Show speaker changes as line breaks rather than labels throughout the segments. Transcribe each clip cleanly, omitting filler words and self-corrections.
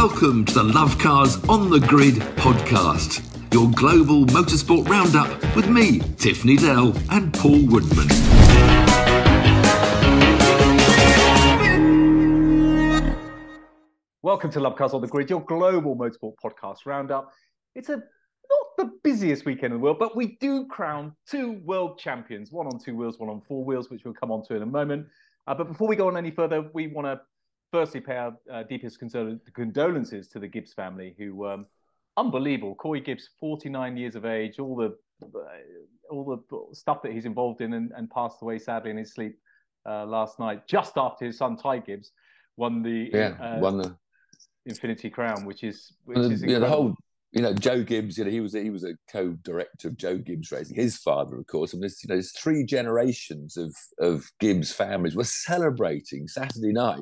Welcome to the Lovecars On The Grid podcast, your global motorsport roundup with me, Tiff Needell, and Paul Woodman.
Welcome to Lovecars On The Grid, your global motorsport podcast roundup. It's not the busiest weekend in the world, but we do crown two world champions, one on two wheels, one on four wheels, which we'll come on to in a moment. But before we go on any further, we want to firstly pay our deepest condolences to the Gibbs family, who unbelievable. Coy Gibbs, 49 years of age, all the stuff that he's involved in, and passed away sadly in his sleep last night, just after his son Ty Gibbs won the Xfinity Crown, which is incredible.
The whole, Joe Gibbs, he was a co-director of Joe Gibbs Racing, his father, of course, and there's three generations of Gibbs families were celebrating Saturday night.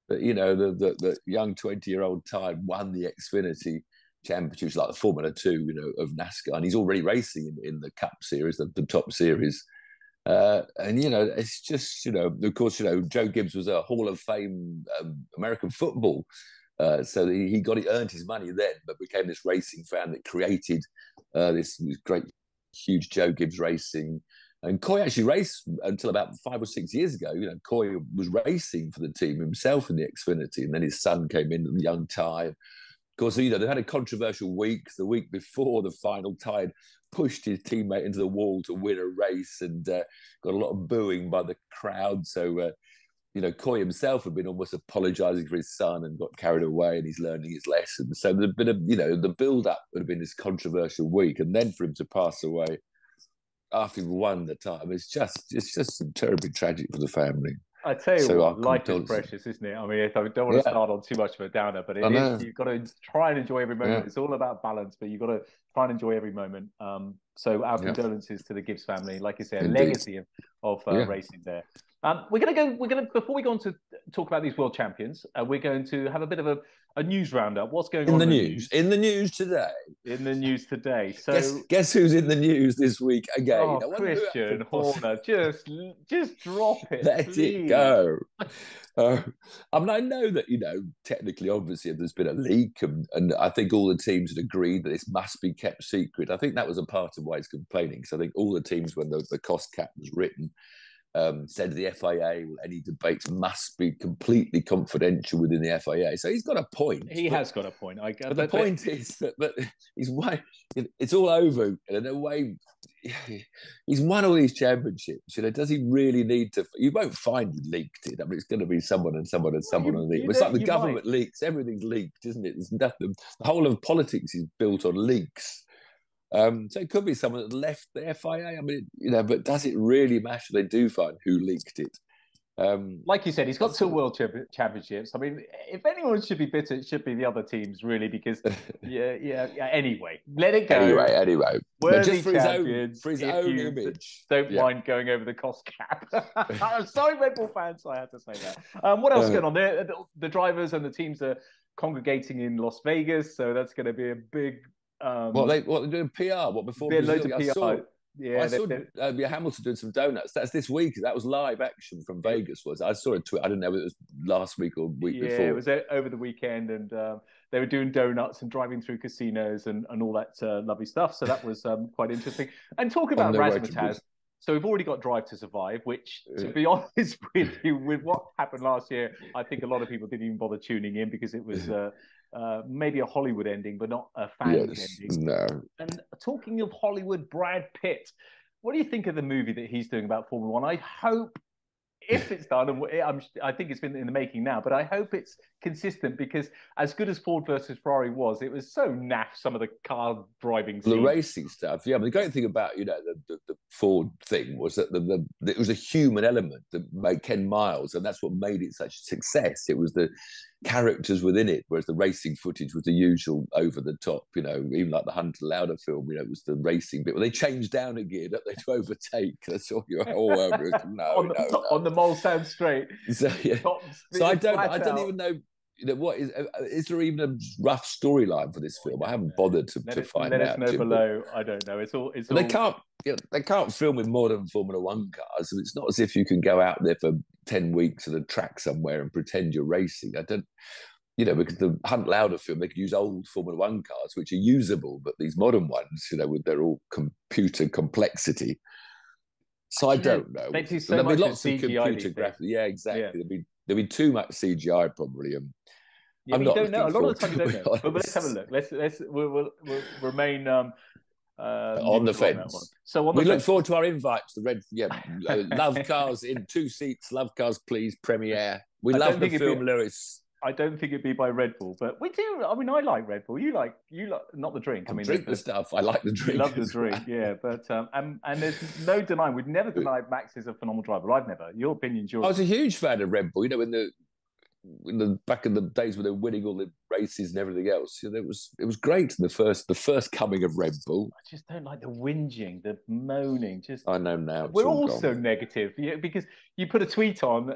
But the young 20-year-old Ty won the Xfinity Championship, like the Formula 2, of NASCAR, and he's already racing in the Cup Series, the top series. It's just, of course, Joe Gibbs was a Hall of Fame American football, so he earned his money then, but became this racing fan that created this great, huge Joe Gibbs Racing. And Coy actually raced until about 5 or 6 years ago. Coy was racing for the team himself in the Xfinity, and then his son came in, the young Ty. Of course, they had a controversial week. The week before the final, Ty had pushed his teammate into the wall to win a race, and got a lot of booing by the crowd. So, Coy himself had been almost apologising for his son and got carried away, and he's learning his lesson. So there'd been the build-up would have been this controversial week, and then for him to pass away after he won the time, it's just terribly tragic for the family.
I tell you what, life is precious, isn't it? I mean, I don't want to start on too much of a downer, but you've got to try and enjoy every moment. Yeah. It's all about balance, but you've got to try and enjoy every moment. So our condolences to the Gibbs family. Like you said, a legacy of racing there. We're going to before we go on to talk about these world champions, we're going to have a bit of a news roundup. What's going on
in the news? In the news today.
In the news today. So
guess who's in the news this week again?
Oh, Christian Horner, just drop it.
Let it go. I know that technically, obviously, there's been a leak, and I think all the teams had agreed that this must be kept secret. I think that was a part of why he's complaining. Because I think all the teams, when the cost cap was written, said to the FIA, any debates must be completely confidential within the FIA. So he's got a point.
He has got a point.
But the point is that he's why it's all over. In a way, he's won all these championships. Does he really need to? You won't find he leaked it. I mean, it's going to be someone and someone and someone on leak. It's like the government leaks. Everything's leaked, isn't it? There's nothing. The whole of politics is built on leaks. So it could be someone that left the FIA. I mean, but does it really matter? They do find who leaked it.
Like you said, he's got two world championships. I mean, if anyone should be bitter, it should be the other teams, really, because Anyway, let it go.
Anyway,
Worthy
just
champions,
for his own image.
Don't mind going over the cost cap. I'm sorry, Red Bull fans, I had to say that. What else is going on there? The drivers and the teams are congregating in Las Vegas, so that's going to be a big.
They're doing PR? What before Brazil?
I saw
Hamilton doing some donuts. That's this week. That was live action from Vegas. I saw a tweet. I don't know if it was last week or week before.
Yeah, it was over the weekend, and they were doing donuts and driving through casinos and all that lovely stuff. So that was quite interesting. And talking about razzmatazz, so we've already got Drive to Survive, which, to be honest with you, with what happened last year, I think a lot of people didn't even bother tuning in because it was maybe a Hollywood ending, but not a fans ending.
No.
And talking of Hollywood, Brad Pitt, what do you think of the movie that he's doing about Formula One? I hope, if it's done, and I think it's been in the making now, but I hope it's consistent, because as good as Ford versus Ferrari was, it was so naff, some of the car driving scenes.
The racing stuff, yeah. But the great thing about the Ford thing was that it was a human element that made Ken Miles, and that's what made it such a success. It was the characters within it, whereas the racing footage was the usual over the top, even like the Hunter Lauder film, it was the racing bit. Well, they changed down a gear, don't they, to overtake. That's all you're
on the Mulsanne Straight.
So, yeah. So I don't even know. What is there even a rough storyline for this film? I haven't bothered to find out.
Let us know below. I don't know. It's all.
They can't film with modern Formula One cars, so it's not as if you can go out there for 10 weeks at a track somewhere and pretend you're racing. you know, because the Hunt Lauder film, they could use old Formula One cars, which are usable, but these modern ones, you know, with their all computer complexity. So I don't know.
They do so
There'll
much
be lots of
CGI
computer graphics. Yeah, exactly. Yeah. There'll be too much CGI probably.
Yeah, but you don't know. A lot of the time you don't know. But let's have a look. We'll remain
on the fence.
So
we look forward to our invite to the Love Cars in 2 seats. Love Cars, please. Premiere. We love the film, Lewis.
I don't think it'd be by Red Bull, but we do. I mean, I like Red Bull. You like not the drink. I mean,
drink the stuff. I like the drink.
You love the drink, yeah. But and there's no denying. We've never denied Max is a phenomenal driver. I've never. Your opinion's yours.
I was a huge fan of Red Bull. You know, in the back in the days when they were winning all the races and everything else, you know, it was great. The first coming of Red Bull.
I just don't like the whinging, the moaning. I
know now.
We're all so negative, because you put a tweet on.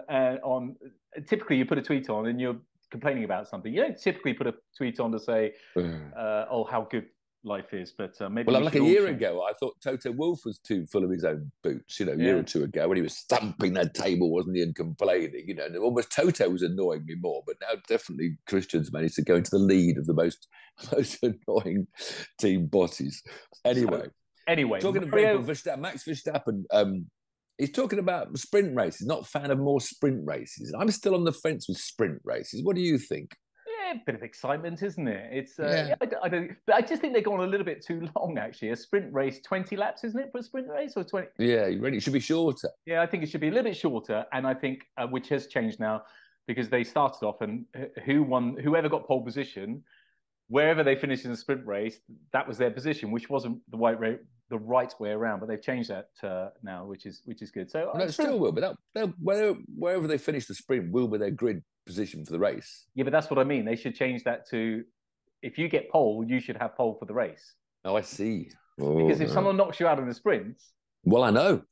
Typically, you put a tweet on and you're complaining about something. You don't typically put a tweet on to say, "Oh, how good life is." But maybe.
Well, like a year ago, I thought Toto Wolff was too full of his own boots. You know, a year or two ago when he was thumping that table, wasn't he, and complaining. You know, and almost Toto was annoying me more. But now, definitely, Christian's managed to go into the lead of the most annoying team bosses. Anyway, talking of Red Bull, Max Verstappen. He's talking about sprint races, not a fan of more sprint races. I'm still on the fence with sprint races. What do you think?
Yeah, a bit of excitement, isn't it? It's I just think they've gone a little bit too long, actually. A sprint race, 20 laps, isn't it, for a sprint race? Or 20?
Yeah, it should be shorter.
Yeah, I think it should be a little bit shorter. And I think, which has changed now, because they started off and whoever got pole position, wherever they finished in the sprint race, that was their position, which wasn't the right way around, but they've changed that now, which is good. So
no, it still will, but wherever they finish the sprint will be their grid position for the race.
Yeah, but that's what I mean. They should change that to, if you get pole, you should have pole for the race.
Oh, I see.
Because if someone knocks you out in the sprint,
well, I know.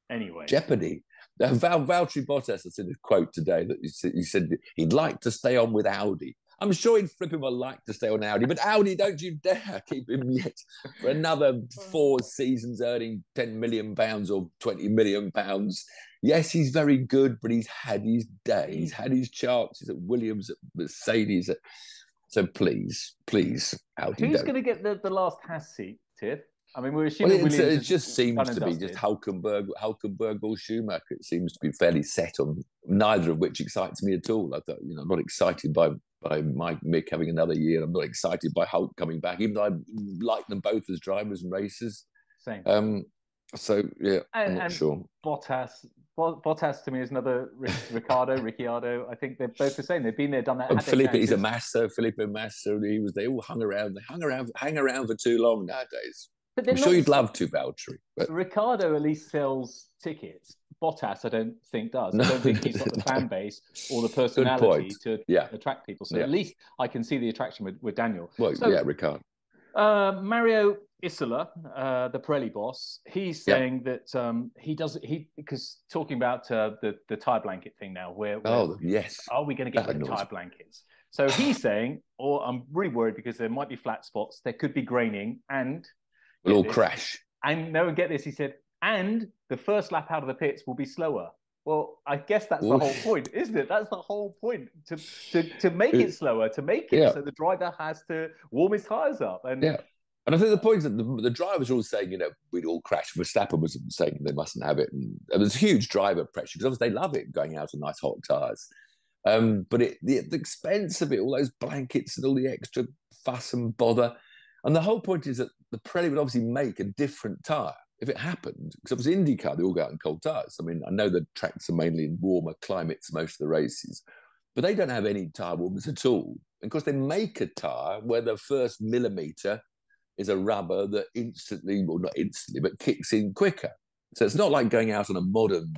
Anyway,
jeopardy. Valtteri Bottas has said a quote today that he said he'd like to stay on with Audi. I'm sure he'd flip him would like to stay on Audi, but Audi, don't you dare keep him yet for another 4 seasons earning £10 million or £20 million. Yes, he's very good, but he's had his day. He's had his chances at Williams, at Mercedes. So please, Audi.
Who's going to get the last Haas seat, Tiff? I mean, we're assuming
it just seems to be just Hulkenberg or Schumacher. It seems to be fairly set on, neither of which excites me at all. I thought, I'm not excited by Mick having another year. I'm not excited by Hulk coming back, even though I like them both as drivers and racers.
Same.
So yeah, I'm not sure.
Bottas to me is another Ricciardo. I think they're both the same. They've been there, done that.
And Felipe Massa. They all hung around for too long nowadays. But I'm sure you'd love to, Valtteri. But
Ricciardo at least sells tickets. Bottas, I don't think does. I don't think he's got the fan base or the personality to attract people. So at least I can see the attraction with Daniel.
Well, Ricciardo.
Mario Isola, the Pirelli boss, he's saying that because talking about the tyre blanket thing now, where
are we
going to get rid of tyre blankets? So he's saying, I'm really worried because there might be flat spots, there could be graining, and
we'll all crash.
And no, get this, he said, and the first lap out of the pits will be slower. Well, I guess that's the whole point, isn't it? That's the whole point, to make it slower, to make it so the driver has to warm his tyres up. And
I think the point is that the drivers are all saying, we'd all crash. Verstappen was saying they mustn't have it. And there's huge driver pressure because obviously they love it, going out on nice hot tyres. But the expense of it, all those blankets and all the extra fuss and bother. And the whole point is that the Pirelli would obviously make a different tyre if it happened. Because obviously IndyCar, they all go out in cold tyres. I mean, I know the tracks are mainly in warmer climates, most of the races, but they don't have any tyre warmers at all. And of course, they make a tyre where the first millimetre is a rubber that not instantly, but kicks in quicker. So it's not like going out on a modern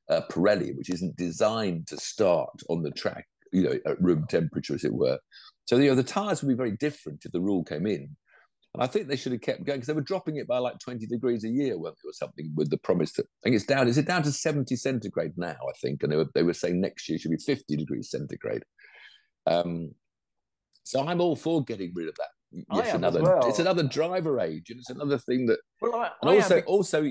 Pirelli, which isn't designed to start on the track, at room temperature, as it were. So, the tyres would be very different if the rule came in. And I think they should have kept going because they were dropping it by like 20 degrees a year, weren't they, or something, with the promise that, I think it's down, is it down to 70 centigrade now, I think? And they were saying next year should be 50 degrees centigrade. So So I'm all for getting rid of that.
I
Yes,
am as well.
it's another driver age, and it's another thing that.
Well,
Also,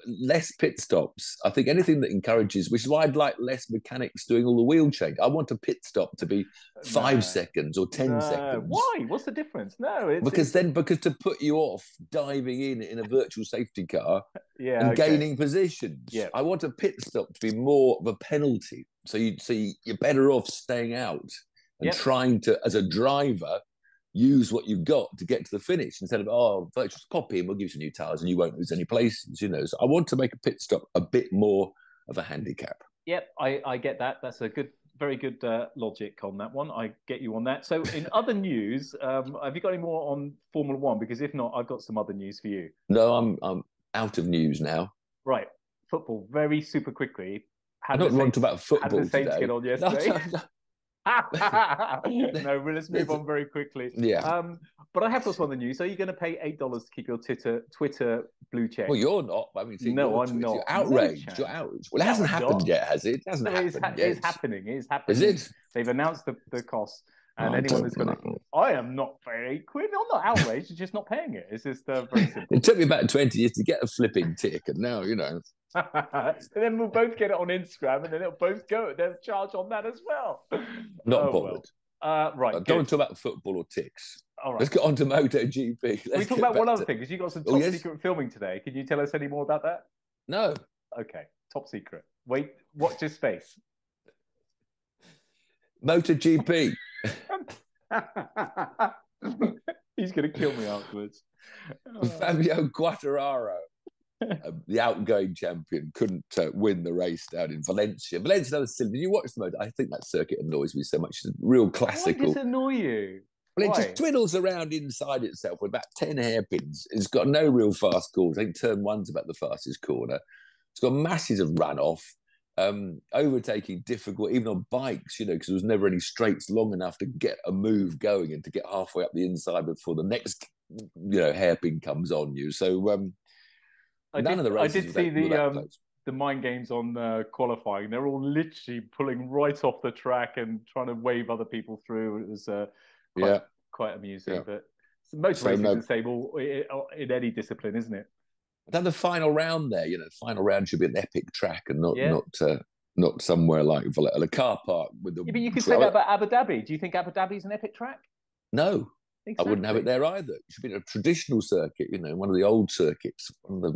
less pit stops. I think anything that encourages, which is why I'd like less mechanics doing all the wheel change. I want a pit stop to be 5 seconds or 10 seconds.
Why? What's the difference? No,
because to put you off diving in a virtual safety car and gaining positions.
Yeah.
I want a pit stop to be more of a penalty. So you're better off staying out and trying to, as a driver, use what you've got to get to the finish instead of, virtual pop in, we'll give you some new tyres and you won't lose any places, So I want to make a pit stop a bit more of a handicap.
Yep, I get that. That's a very good logic on that one. I get you on that. So in other news, have you got any more on Formula One? Because if not, I've got some other news for you.
No, I'm out of news now.
Right. Football, very super quickly.
I'm not wanting about football
today. Had the Saints get on yesterday?
No.
No, let's move on very quickly.
Yeah.
But I have got some other news. So you're going to pay $8 to keep your Twitter blue check?
Well, you're not. I mean,
no, I'm not.
You're outraged. You're outraged. Well, it hasn't happened yet, has it? It hasn't happened yet.
It's happening. It is happening.
Is it?
They've announced the cost. And anyone that's going to... I am not paying £8. I'm not outraged. It's just not paying it. It's just very simple.
It took me about 20 years to get a flipping tick. And now,
And then we'll both get it on Instagram, and then it'll both go. There's a charge on that as well.
Not bothered.
Right.
Don't want to talk about football or ticks.
All right.
Let's get on to MotoGP.
We talk about one other thing, because you got some top secret filming today. Can you tell us any more about that?
No.
Okay. Top secret. Wait. Watch your space.
MotoGP.
He's going to kill me afterwards.
Fabio Quartararo, the outgoing champion, couldn't win the race down in Valencia. Valencia, another silly. Did you watch the motor? I think that circuit annoys me so much. It's real classical.
Why does it annoy you?
Well, it just twiddles around inside itself with about 10 hairpins. It's got no real fast corners. I think turn one's about the fastest corner. It's got masses of runoff. Overtaking difficult, even on bikes, because there was never any straights long enough to get a move going and to get halfway up the inside before the next, hairpin comes on you. So none of the races.
I did see the mind games on qualifying. They're all literally pulling right off the track and trying to wave other people through. It was quite amusing. Yeah. But most races are the same in any discipline, isn't it?
Then the final round there, the final round should be an epic track and not somewhere like a car park with the.
Yeah, but you could say that about Abu Dhabi. Do you think Abu Dhabi is an epic track?
No, exactly. I wouldn't have it there either. It should be a traditional circuit, one of the old circuits. One of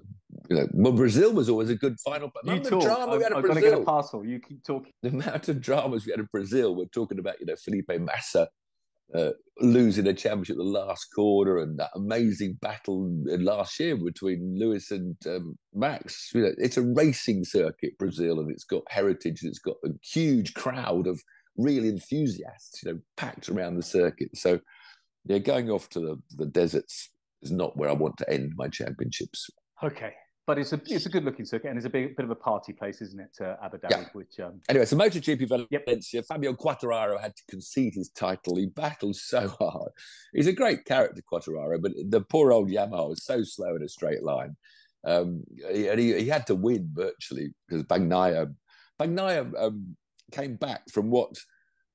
the, well, Brazil was always a good final.
You talk. I've got to get a parcel. You keep talking.
The amount of dramas we had in Brazil. We're talking about, Felipe Massa. Losing a championship at the last corner, and that amazing battle last year between Lewis and Max. It's a racing circuit, Brazil, and it's got heritage, and it's got a huge crowd of real enthusiasts, packed around the circuit. So, going off to the deserts is not where I want to end my championships.
Okay. But it's a good looking circuit, and it's a bit of a party place, isn't it, Abu Dhabi?
Yeah.
Which
anyway, so MotoGP Valencia. Fabio Quartararo had to concede his title. He battled so hard. He's a great character, Quartararo, but the poor old Yamaha was so slow in a straight line. He had to win virtually because Bagnaia came back from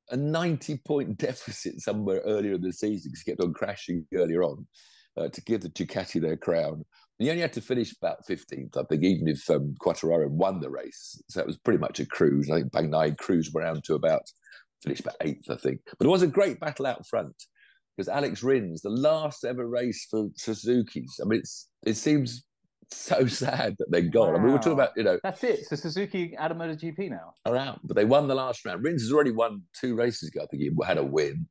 a 90-point deficit somewhere earlier in the season because he kept on crashing earlier on to give the Ducati their crown. He only had to finish about 15th, I think, even if Quartararo won the race. So it was pretty much a cruise. I think Bagnaia cruised around to finished about 8th, I think. But it was a great battle out front because Alex Rins, the last ever race for Suzuki's. I mean, it seems so sad that they're gone. Wow. I mean, we're talking about,
That's it. So Suzuki out of MotoGP now?
Are out, but they won the last round. Rins has already won 2 races ago. I think he had a win.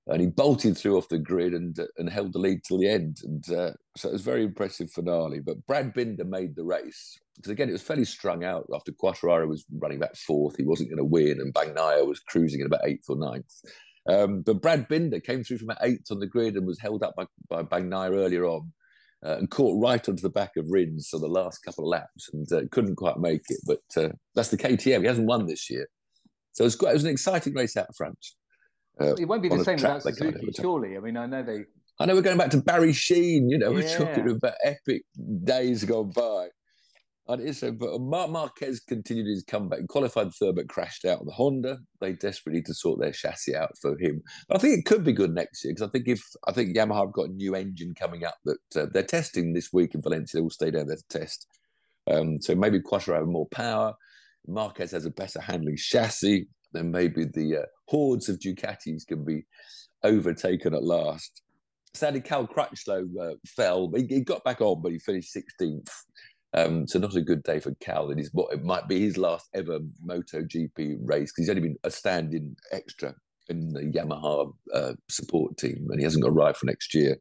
And he bolted through off the grid and held the lead till the end. And so it was a very impressive finale. But Brad Binder made the race. Because, again, it was fairly strung out after Quartararo was running about 4th. He wasn't going to win. And Bagnaia was cruising at about 8th or 9th. But Brad Binder came through from about 8th on the grid and was held up by Bagnaia earlier on and caught right onto the back of Rins for the last couple of laps and couldn't quite make it. But that's the KTM. He hasn't won this year. So it was an exciting race out front.
It won't be the same without Suzuki, surely. I mean, I know
we're going back to Barry Sheene, we're talking about epic days gone by. And it's but Marquez continued his comeback, qualified third, but crashed out on the Honda. They desperately need to sort their chassis out for him. But I think it could be good next year because I think Yamaha have got a new engine coming up that they're testing this week in Valencia. They will stay down there to test. So maybe Quattro have more power. Marquez has a better handling chassis. Then maybe the hordes of Ducatis can be overtaken at last. Sadly, Cal Crutchlow fell. He got back on, but he finished 16th. So not a good day for Cal. It might be his last ever Moto GP race because he's only been a stand-in extra in the Yamaha support team, and he hasn't got a ride for next year.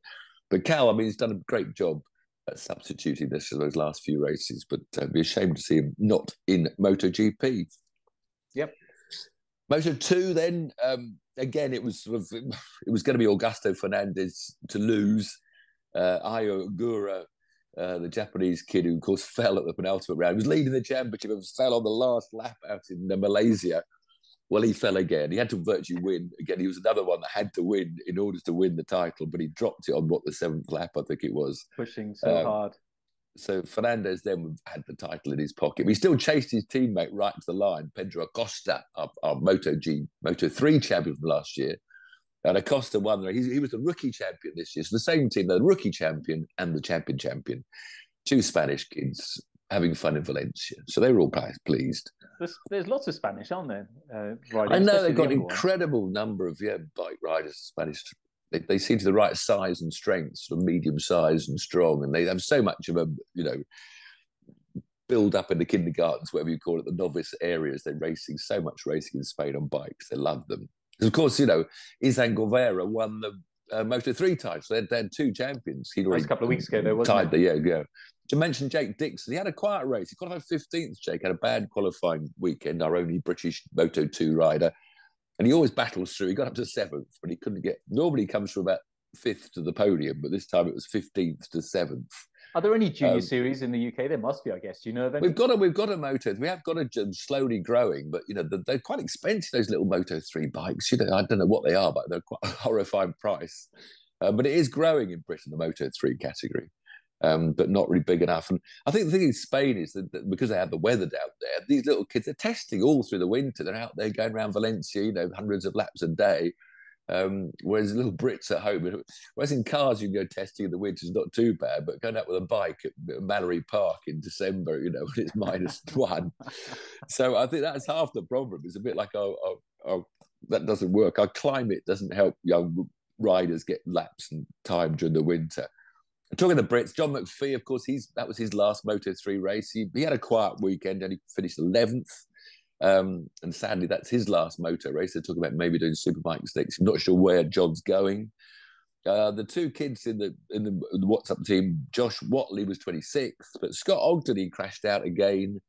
But Cal, I mean, he's done a great job at substituting this for those last few races. But it'd be a shame to see him not in Moto GP.
Yep.
Moto 2, then again, it was going to be Augusto Fernandez to lose. Ayo Ogura, the Japanese kid who, of course, fell at the penultimate round. He was leading the championship and fell on the last lap out in Malaysia. Well, he fell again. He had to virtually win. Again, he was another one that had to win in order to win the title, but he dropped it on, the 7th lap, I think it was.
Pushing so hard.
So Fernandez then had the title in his pocket. But he still chased his teammate right to the line, Pedro Acosta, our Moto 3 champion from last year. And Acosta won. He was the rookie champion this year. So the same team, the rookie champion and the champion. Two Spanish kids having fun in Valencia. So they were all pleased.
There's lots of Spanish, aren't there?
I know they've got an incredible number of bike riders, Spanish. They seem to the right size and strength, sort of medium size and strong. And they have so much of a, build up in the kindergartens, whatever you call it, the novice areas. They're so much racing in Spain on bikes. They love them. Of course, Izan Guevara won the Moto 3 title. So they had 2 champions. He'd already
a couple of weeks ago, though, wasn't it?
Yeah. To mention Jake Dixon, he had a quiet race. He qualified 15th, Jake. Had a bad qualifying weekend, our only British Moto 2 rider. And he always battles through. He got up to 7th, but he couldn't get... Normally he comes from about 5th to the podium, but this time it was 15th to 7th.
Are there any junior series in the UK? There must be, I guess. Do you know of any?
We've got a Moto. We have got a slowly growing, but they're quite expensive. Those little Moto 3 bikes. I don't know what they are, but they're quite a horrifying price. But it is growing in Britain, the Moto 3 category, but not really big enough. And I think the thing in Spain is that because they have the weather down there, these little kids are testing all through the winter. They're out there going around Valencia, hundreds of laps a day. Whereas little Brits at home, whereas in cars you can go testing in the winter is not too bad, but going out with a bike at Mallory Park in December, when it's -1. So I think that's half the problem. It's a bit like, that doesn't work. Our climate doesn't help young riders get laps and time during the winter. Talking of the Brits, John McPhee, of course, that was his last Moto 3 race. He had a quiet weekend and he finished 11th. And sadly, that's his last moto race. They're talking about maybe doing superbikes next. I'm not sure where John's going. The 2 kids in the WhatsApp team, Josh Watley was 26th, but Scott Ogden, he crashed out again.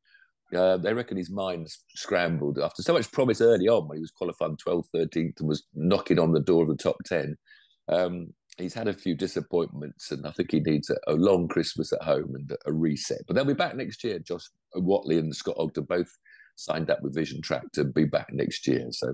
They reckon his mind's scrambled after so much promise early on when he was qualifying 12th, 13th and was knocking on the door of the top 10. He's had a few disappointments and I think he needs a long Christmas at home and a reset. But they'll be back next year. Josh Watley and Scott Ogden both signed up with Vision Track to be back next year. So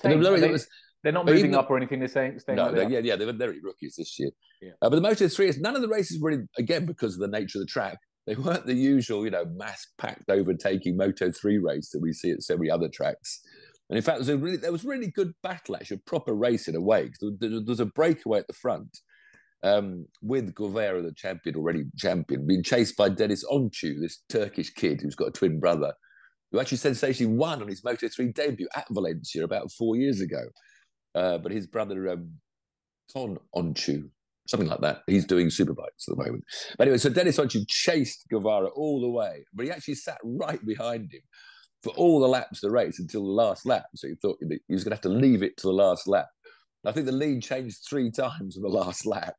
they're not moving up or anything. They're staying
they're rookies this year. Yeah. But the Moto 3 is none of the races really, again, because of the nature of the track, they weren't the usual, mass-packed overtaking Moto 3 race that we see at so many other tracks. And in fact, there was really good battle, actually, a proper race in a way. There was a breakaway at the front with Guevara, the champion, being chased by Deniz Oncu, this Turkish kid who's got a twin brother, who actually sensationally won on his Moto 3 debut at Valencia about 4 years ago. But his brother, Ton Oncu, something like that, he's doing superbikes at the moment. But anyway, so Deniz Oncu chased Guevara all the way, but he actually sat right behind him for all the laps of the race until the last lap. So he thought he was going to have to leave it to the last lap. I think the lead changed 3 times in the last lap.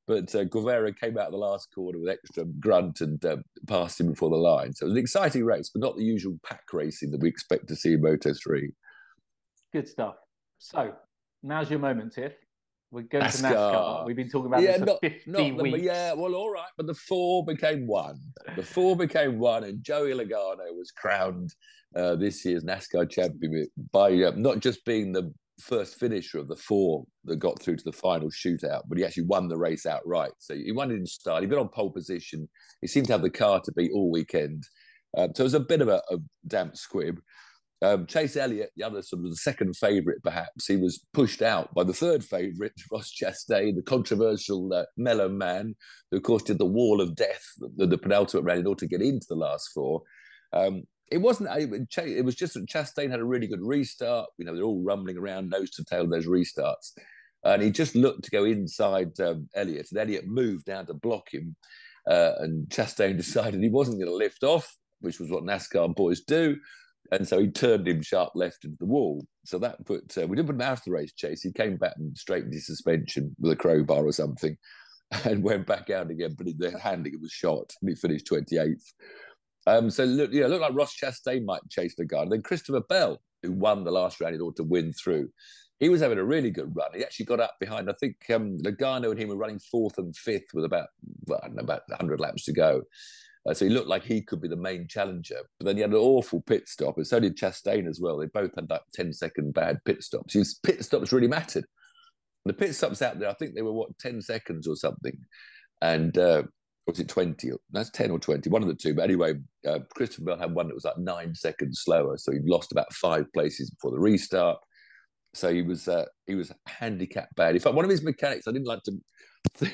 But Guevara came out of the last corner with extra grunt and passed him before the line. So it was an exciting race, but not the usual pack racing that we expect to see in Moto 3.
Good stuff. So now's your moment, Tiff. We're going to NASCAR. We've been talking about this for 50 weeks.
Yeah, well, all right. But the 4 became 1. The 4 became 1, and Joey Logano was crowned this year's NASCAR champion by not just being the first finisher of the 4 that got through to the final shootout, but he actually won the race outright. So he won it in style. He'd been on pole position. He seemed to have the car to beat all weekend. So it was a bit of a damp squib. Chase Elliott, the other sort of the second favourite, perhaps, he was pushed out by the third favourite, Ross Chastain, the controversial mellow man, who, of course, did the wall of death, the penultimate round, in order to get into the last 4. It wasn't. It was just that Chastain had a really good restart. You know, they're all rumbling around nose to tail those restarts, and he just looked to go inside Elliott, and Elliott moved down to block him, and Chastain decided he wasn't going to lift off, which was what NASCAR boys do. And so he turned him sharp left into the wall. So that put, we didn't put him out of the race, Chase. He came back and straightened his suspension with a crowbar or something and went back out again. But the handling was shot and he finished 28th. So look, it looked like Ross Chastain might chase the guy. And then Christopher Bell, who won the last round in order to win through, he was having a really good run. He actually got up behind, I think Logano and him were running 4th and 5th with about 100 laps to go. So he looked like he could be the main challenger. But then he had an awful pit stop, and so did Chastain as well. They both had like 10-second bad pit stops. His pit stops really mattered. The pit stops out there, I think they were, 10 seconds or something. And was it 20? That's 10 or 20, one of the two. But anyway, Christopher Bell had one that was like 9 seconds slower. So he lost about 5 places before the restart. So he was handicapped bad. In fact, one of his mechanics, I didn't like to...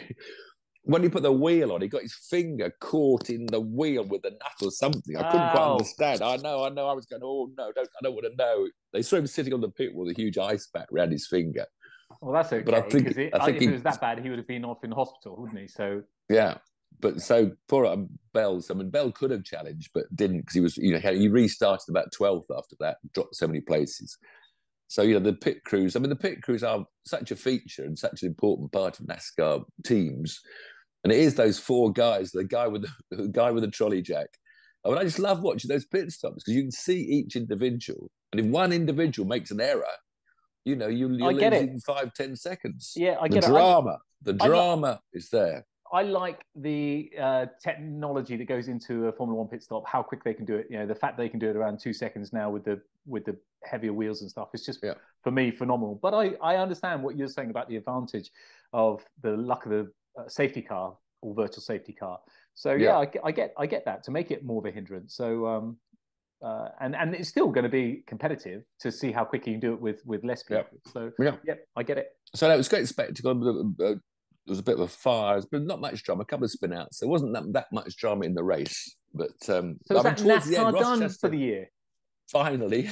When he put the wheel on, he got his finger caught in the wheel with a nut or something. I couldn't quite understand. I know. I was going, oh, no, I don't want to know. They saw him sitting on the pit with a huge ice pack around his finger.
Well, that's okay. But I think if it was that bad, he would have been off in hospital, wouldn't he? So
yeah. But so poor Bell's. I mean, Bell could have challenged, but didn't, because he was, he restarted about 12th after that, dropped so many places. So, the pit crews, the pit crews are such a feature and such an important part of NASCAR teams. And it is those 4 guys, the guy with the trolley jack. I mean, I just love watching those pit stops because you can see each individual. And if one individual makes an error, you're losing 5-10 seconds.
Yeah, I get
it. The drama is there.
I like the technology that goes into a Formula One pit stop, how quick they can do it. The fact they can do it around 2 seconds now with the heavier wheels and stuff. It's just, for me, phenomenal. But I understand what you're saying about the advantage of the luck of the safety car or virtual safety car. So I get that, to make it more of a hindrance. So and it's still going to be competitive to see how quick you can do it with less people. So I get it.
So that was a great spectacle. There was a bit of a fire, but not much drama. A couple of spin outs. There wasn't that much drama in the race. But
so is that NASCAR done for the year?
Finally,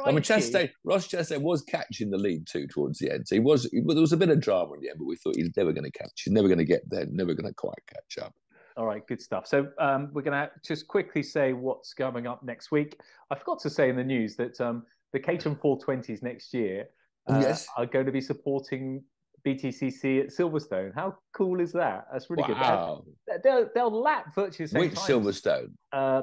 Ross Chastain was catching the lead too towards the end. So there was a bit of drama in the end, but we thought he's never going to catch. He's never going to get there. Never going to quite catch up.
All right, good stuff. So we're going to just quickly say what's coming up next week. I forgot to say in the news that the Caterham 420s next year are going to be supporting BTCC at Silverstone. How cool is that? That's really good. They'll lap virtually the same
Which
times.
Silverstone?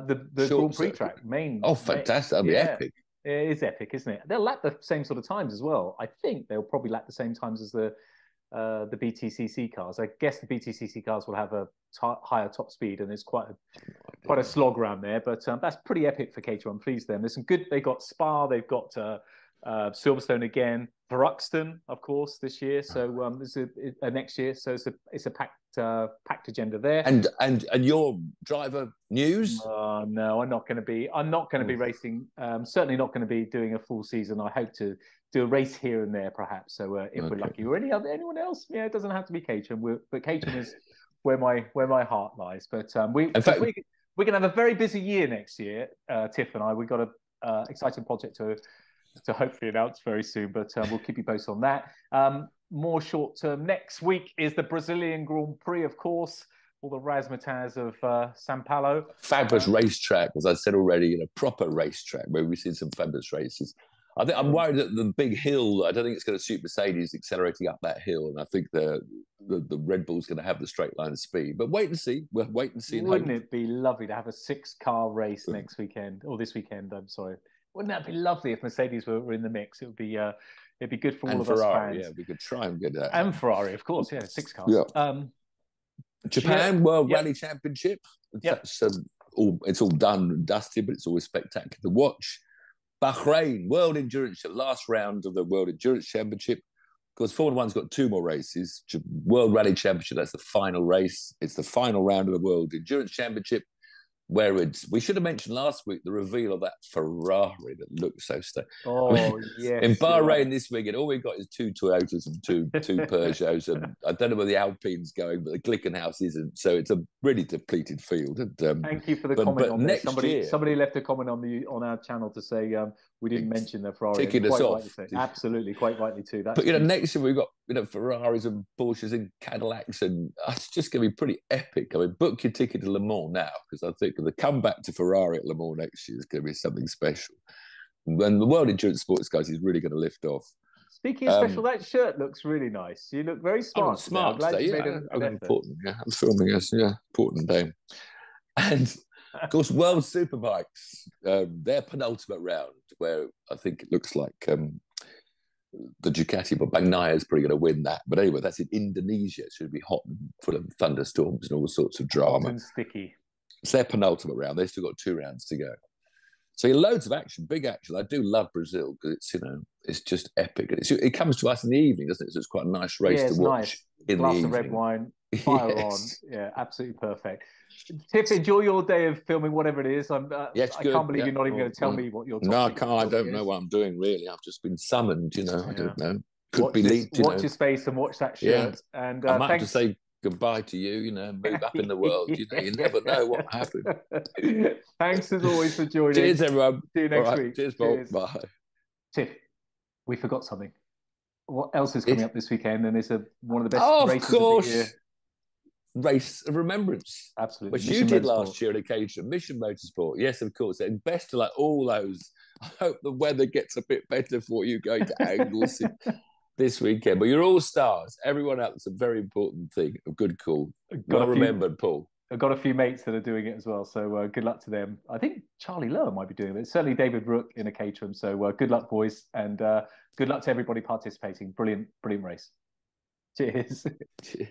The Grand Prix track, main.
Oh, fantastic. That'll be epic.
It is epic, isn't it? They'll lap the same sort of times as well. I think they'll probably lap the same times as the BTCC cars. I guess the BTCC cars will have a higher top speed, and there's quite a slog around there. But that's pretty epic for Caterham. I'm pleased with them. There's some good. They've got Spa. They've got Silverstone again. Bruxton, of course, this year. So there's a next year. So it's a packed agenda there.
And your driver news?
No, I'm not going to be racing. Certainly not going to be doing a full season. I hope to do a race here and there, perhaps. So if we're lucky, or anyone else, it doesn't have to be Caterham. But Caterham is where my heart lies. But we're going to have a very busy year next year. Tiff and I, we've got a exciting project to hopefully announce very soon, but we'll keep you posted on that. More short term, next week is the Brazilian Grand Prix, of course, all the razzmatazz of São Paulo.
Fabulous racetrack, as I said already, a proper racetrack where we've seen some fabulous races. I think I'm worried that the big hill, I don't think it's going to suit Mercedes accelerating up that hill, and I think the Red Bull's going to have the straight line speed. But wait and see. We'll wait and see.
Wouldn't it be lovely to have a 6-car race next weekend, or this weekend, I'm sorry. Wouldn't that be lovely if Mercedes were in the mix? It would be it'd be good for all of
Ferrari,
us fans.
Yeah, we could try and get that.
And Ferrari, of course, 6 cars.
Yeah. Japan World Rally Championship. That's it's all done and dusted, but it's always spectacular to watch. Bahrain, World Endurance, last round of the World Endurance Championship. Of course, Formula One's got 2 more races. World Rally Championship, that's the final race. It's the final round of the World Endurance Championship, where we should have mentioned last week the reveal of that Ferrari that looks so stunning.
Oh, yes.
In Bahrain this weekend, all we've got is 2 Toyotas and two Peugeots. And I don't know where the Alpine's going, but the Glickenhaus isn't. So it's a really depleted field. And,
thank you for the comment on this.
Year,
somebody left a comment on our channel to say we didn't mention the Ferrari.
Ticking us off.
Absolutely, quite rightly too.
But next year we've got Ferraris and Porsches and Cadillacs, and it's just going to be pretty epic. I mean, book your ticket to Le Mans now, because I think the comeback to Ferrari at Le Mans next year is going to be something special. When the World Endurance Sports guys is really going to lift off.
Speaking of special, that shirt looks really nice. You look very smart.
Smart today. Important. Yeah, I'm filming us. Yeah, important day. And of course, World Superbikes, their penultimate round, where I think it looks like the Ducati, but Bagnaia is probably going to win that. But anyway, that's in Indonesia. It's going to be hot and full of thunderstorms and all sorts of drama.
Hot and sticky.
It's their penultimate round. They've still got 2 rounds to go. So loads of action, big action. I do love Brazil because it's it's just epic. And it comes to us in the evening, doesn't it? So it's quite a nice race to watch in the evening.
Glass of red wine, fire on. Yeah, absolutely perfect. Tiff, enjoy your day of filming, whatever it is. I can't believe you're not even going to tell me what you're talking about.
No, I can't. I don't know what I'm doing, really. I've just been summoned, I don't know.
Watch your space and watch that shirt. Yeah. And
I might have to say goodbye to you, move up in the world. You never know what happened.
Thanks as always for joining.
Cheers, everyone.
See you next week.
Cheers, Bob. Bye.
Tiff, we forgot something. What else is coming up this weekend? And it's one of the best races of the year.
Race of Remembrance.
Absolutely.
Which you did last year on occasion. Mission Motorsport. Yes, of course. And best to all those. I hope the weather gets a bit better for you going to Angles this weekend. But you're all stars. Everyone else, it's a very important thing. A good call. Well remembered, Paul.
I've got a few mates that are doing it as well. So good luck to them. I think Charlie Lower might be doing it. Certainly David Rook in a Caterham. So good luck, boys. And good luck to everybody participating. Brilliant race. Cheers.
Cheers.